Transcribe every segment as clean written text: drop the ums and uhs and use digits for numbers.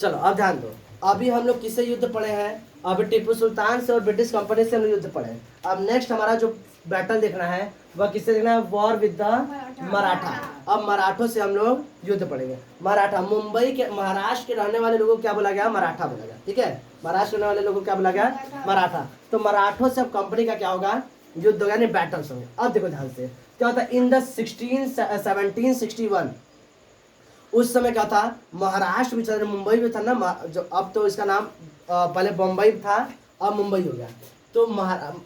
चलो अब ध्यान दो, अभी हम लोग किससे युद्ध पड़े हैं? अभी टीपू सुल्तान से और ब्रिटिश कंपनी से हम लोग युद्ध पड़े हैं। अब नेक्स्ट हमारा जो बैटल देखना है वह किससे देखना है? War with the Maratha. अब मराठों से हम लोग युद्ध पड़ेंगे। मराठा, मुंबई के महाराष्ट्र के रहने वाले लोगों को क्या बोला गया? मराठा बोला गया। ठीक है, महाराष्ट्र रहने वाले लोगों को क्या बोला गया? मराठा। तो मराठों से अब कंपनी का क्या होगा? युद्ध होगा, नहीं बैटल्स होंगे। अब देखो ध्यान से क्या होता है। इन द 1761 उस समय क्या था? महाराष्ट्र भी चल, मुंबई भी था ना, जो अब तो इसका नाम पहले बम्बई था, अब मुंबई हो गया। तो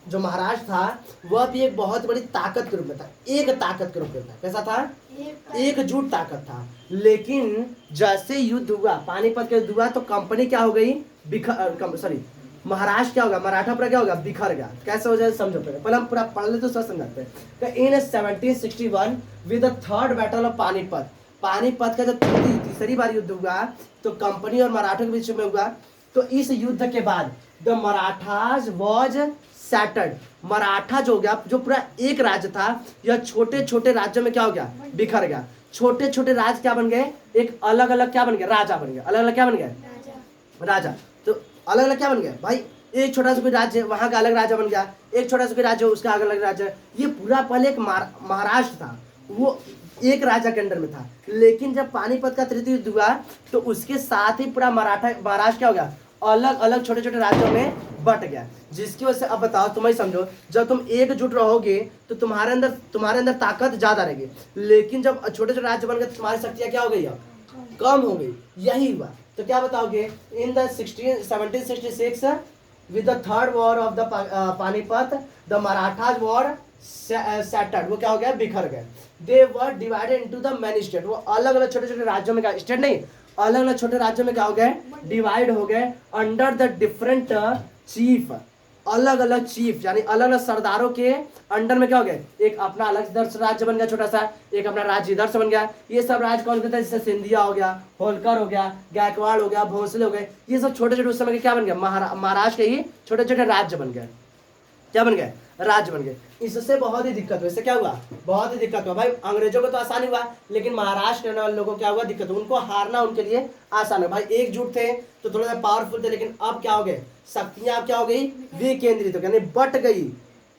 जो महाराष्ट्र था वह भी एक बहुत बड़ी ताकत के रूप में था, एक ताकत के रूप में था। कैसा था? एकजुट ताकत था। लेकिन जैसे युद्ध हुआ, पानीपत का युद्ध हुआ, तो कंपनी क्या हो गई? महाराष्ट्र क्या होगा? मराठा पूरा क्या होगा? बिखर गया। कैसे हो जाए समझो पहले हम पूरा पढ़ ले तो सब समझाते हैं। इन 1761 with the third battle of Panipat, Panipat का जब तीसरी बार युद्ध हुआ तो कंपनी और मराठों के बीच में हुआ। तो इस युद्ध के बाद the Marathas was shattered, Maratha जो हो गया, जो पूरा एक राज्य था, यह छोटे छोटे राज्यों में क्या हो गया? बिखर गया। छोटे छोटे राज्य क्या बन गए? एक अलग अलग क्या बन गए? राजा बन गए। अलग अलग क्या बन गए? राजा। तो अलग अलग क्या बन गया भाई? एक छोटा सा कोई राज्य, वहां का अलग राजा बन गया। एक छोटा सा कोई राज्य, उसका अलग अलग राज्य। ये पूरा पहले एक महाराष्ट्र था, वो एक राजा के अंडर में था। लेकिन जब पानीपत का तृतीय युद्ध हुआ तो उसके साथ ही पूरा महाराष्ट्र क्या हो गया? अलग अलग छोटे छोटे राज्यों में बट गया। जिसकी वजह से अब बताओ, तुम ही समझो, जब तुम एकजुट रहोगे तो तुम्हारे अंदर ताकत ज्यादा रहेगी। लेकिन जब छोटे छोटे राज्य बन गए तो तुम्हारी शक्तियां क्या हो गई? अब कम हो गई। यही हुआ। तो क्या बताओगे? In the 1766 with the third war of the Panipat the Marathas war scattered, वो क्या हो गया? बिखर गए। They were divided into the many state, वो अलग अलग छोटे छोटे राज्यों में, स्टेट नहीं, अलग अलग छोटे राज्यों में क्या हो गए? डिवाइड हो गए। अंडर द डिफरेंट चीफ, अलग अलग चीफ यानी अलग अलग सरदारों के अंडर में क्या हो गए? एक अपना अलग राज्य बन गया छोटा सा, एक अपना राज्य इधर से बन गया। ये सब राज्य कौन कहते हैं? जैसे सिंधिया हो गया, होलकर हो गया, गायकवाड़ हो गया, भोसले हो गए। ये सब छोटे छोटे उस समय के क्या बन गया? महाराष्ट्र के ही छोटे छोटे राज्य बन गए। क्या बन गए? राज्य बन गए। इससे बहुत ही दिक्कत हुई। इससे क्या हुआ? बहुत ही दिक्कत हुआ भाई। अंग्रेजों को तो आसानी हुआ, लेकिन महाराष्ट्र रहने वाले लोगों को क्या हुआ? दिक्कत हुआ। उनको हारना उनके लिए आसान है भाई। एकजुट थे तो थोड़ा सा पावरफुल थे, लेकिन अब क्या हो गए? शक्तियां अब क्या हो गई? विकेंद्रित हो गई, बट गई,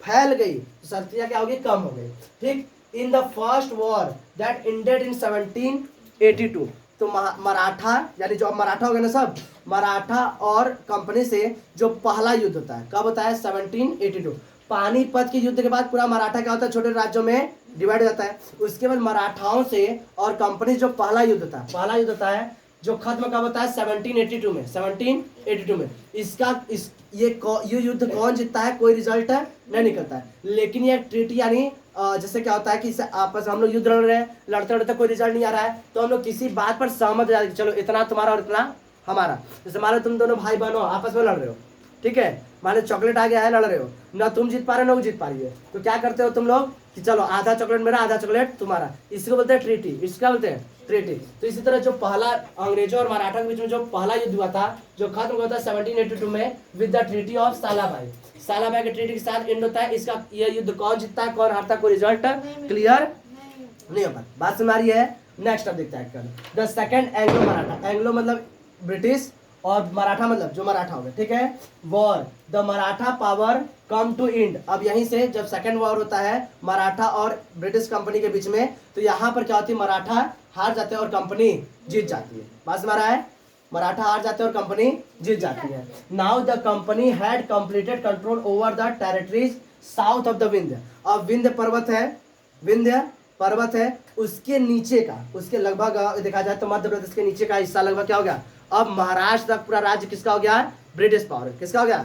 फैल गई। शक्तियां क्या हो गई? कम हो गई। ठीक। In the first war that ended in 1782, तो मराठा यानी जो अब मराठा हो गए ना सब, मराठा और कंपनी से जो पहला युद्ध होता है, कब होता है? 1782। पानीपत के युद्ध के बाद पूरा मराठा क्या होता है? छोटे राज्यों में डिवाइड हो जाता है। उसके बाद मराठाओं से और कंपनी जो पहला युद्ध होता है, पहला युद्ध होता है जो खत्म कब होता है? 1782 में। 1782 में ये युद्ध कौन जीतता है? कोई रिजल्ट नहीं निकलता है। लेकिन ये ट्रीटी यानी जैसे क्या होता है कि आपस में हम लोग युद्ध लड़ रहे हैं, लड़ते लड़ते कोई रिजल्ट नहीं आ रहा है, तो हम लोग किसी बात पर सहमत हो जाते हैं, चलो इतना तुम्हारा और इतना हमारा। जैसे मान लो तुम दोनों भाई बहन हो, आपस में लड़ रहे हो, ठीक है, मान लो चॉकलेट आ गया है, लड़ रहे हो ना, तुम जीत पा रहे हो ना वो जीत पा रही है, तो क्या करते हो तुम लोग कि चलो आधा चॉकलेट मेरा आधा चॉकलेट तुम्हारा। इसको बोलते हैं ट्रीटी। इसका बोलते हैं ट्रीटी। तो इसी तरह जो पहला अंग्रेजों और मराठा के बीच में जो पहला युद्ध हुआ था, जो खत्म हुआ था 1782 में विद द ट्रीटी ऑफ सालाबाई। सालाबाई के ट्रीटी के साथ एंड होता है इसका। यह युद्ध कौन जीतता है कौन हारता है कोई रिजल्ट क्लियर नहीं होता। बात समझ आ रही है? नेक्स्ट अब देखते हैं the second Anglo Maratha. Anglo मतलब ब्रिटिश और मराठा मतलब जो मराठा हो गए, ठीक है। War the Maratha power come to end. अब यहीं से जब सेकंड वॉर होता है मराठा और ब्रिटिश कंपनी के बीच में, तो यहाँ पर क्या होती है? मराठा हार जाते हैं और कंपनी जीत जाती है। बात समझ रहा है? मराठा हार जाते हैं और कंपनी जीत जाती है। Now the company had completed control over the territories south of the Vindhya. अब विंध्य पर्वत है, विंध्य पर्वत है, उसके नीचे का, उसके लगभग देखा जाए तो मध्य प्रदेश के नीचे का हिस्सा लगभग क्या हो गया? अब महाराष्ट्र तक पूरा राज्य किसका हो गया? British power. किसका हो गया?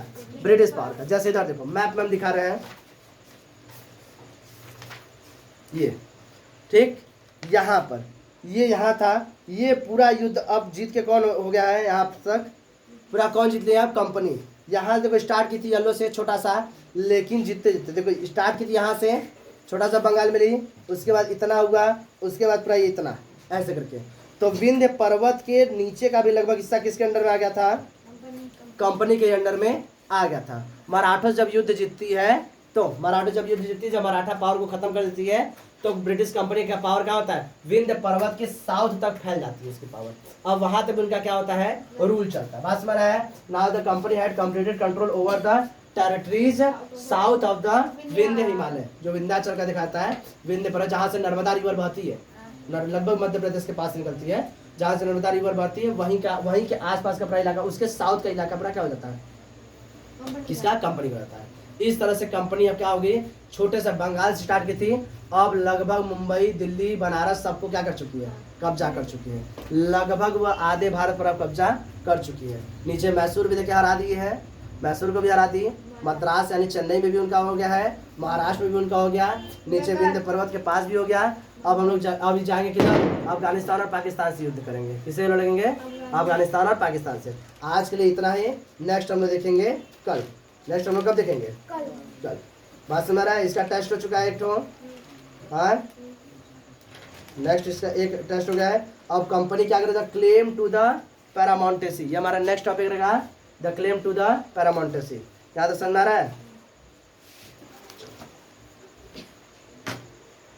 ब्रिटिश पावर का। जैसे इधर देखो मैप में हम दिखा रहे हैं, ये ठीक, यहाँ पर ये यहाँ था, ये पूरा युद्ध अब जीत के कौन हो गया है? यहाँ तक पूरा कौन जीत लिया? कंपनी। यहाँ देखो स्टार्ट की थी येलो से छोटा सा, लेकिन जीतते जीतते देखो स्टार्ट की थी यहाँ से छोटा सा बंगाल में रही, उसके बाद इतना हुआ, उसके बाद पूरा ये इतना ऐसे करके। तो विंध्य पर्वत के नीचे का भी लगभग हिस्सा किसके अंडर में आ गया था? कंपनी के अंडर में आ गया था। मराठा जब युद्ध जीतती है, तो मराठा जब युद्ध जीतती है, जब मराठा पावर को खत्म कर देती है, तो ब्रिटिश कंपनी का पावर क्या होता है, विंध्य पर्वत के साउथ तक फैल जाती है उसकी पावर। अब वहां तक उनका क्या होता है, रूल चलता है। बात समझ रहा है। Now the company had completed control over the territories south of the Vindhya Himalaya, जो विंध्याचल का दिखाता है, विंध्य पर्वत जहां से नर्मदा रिवर बहती है, लगभग मध्य प्रदेश के पास निकलती है, जहां से नर्मदा रिवर बहती है, वहीं के आसपास का पूरा इलाका, उसके साउथ का इलाका पूरा क्या हो जाता है, किसका, कंपनी का रहता है। इस तरह से कंपनी अब क्या होगी, छोटे से बंगाल से स्टार्ट की थी, अब लगभग मुंबई, दिल्ली, बनारस सबको क्या कर चुकी है, कब्जा कर चुकी है। लगभग वह आधे भारत पर अब कब्जा कर चुकी है। नीचे मैसूर भी देखिए हरा दी है, मैसूर को भी हरा दी, मद्रास यानी चेन्नई में भी उनका हो गया है, महाराष्ट्र में भी उनका हो गया, नीचे विंध्य पर्वत के पास भी हो गया। अब हम लोग अभी जाएंगे किधर, अफगानिस्तान और पाकिस्तान से युद्ध करेंगे। किससे लड़ेंगे, अफगानिस्तान और पाकिस्तान से। आज के लिए इतना ही, नेक्स्ट हम लोग देखेंगे कल। नेक्स्ट हम लोग कब देखेंगे, कल। बात समझ रहा है। इसका टेस्ट हो चुका है एक तो, हाँ नेक्स्ट इसका एक टेस्ट हो गया है। अब कंपनी क्या करेगा, क्लेम टू द पैरामाउंटेसी, ये हमारा नेक्स्ट टॉपिक रहेगा, the claim to the paramountcy. क्या तो समझ आ रहा है।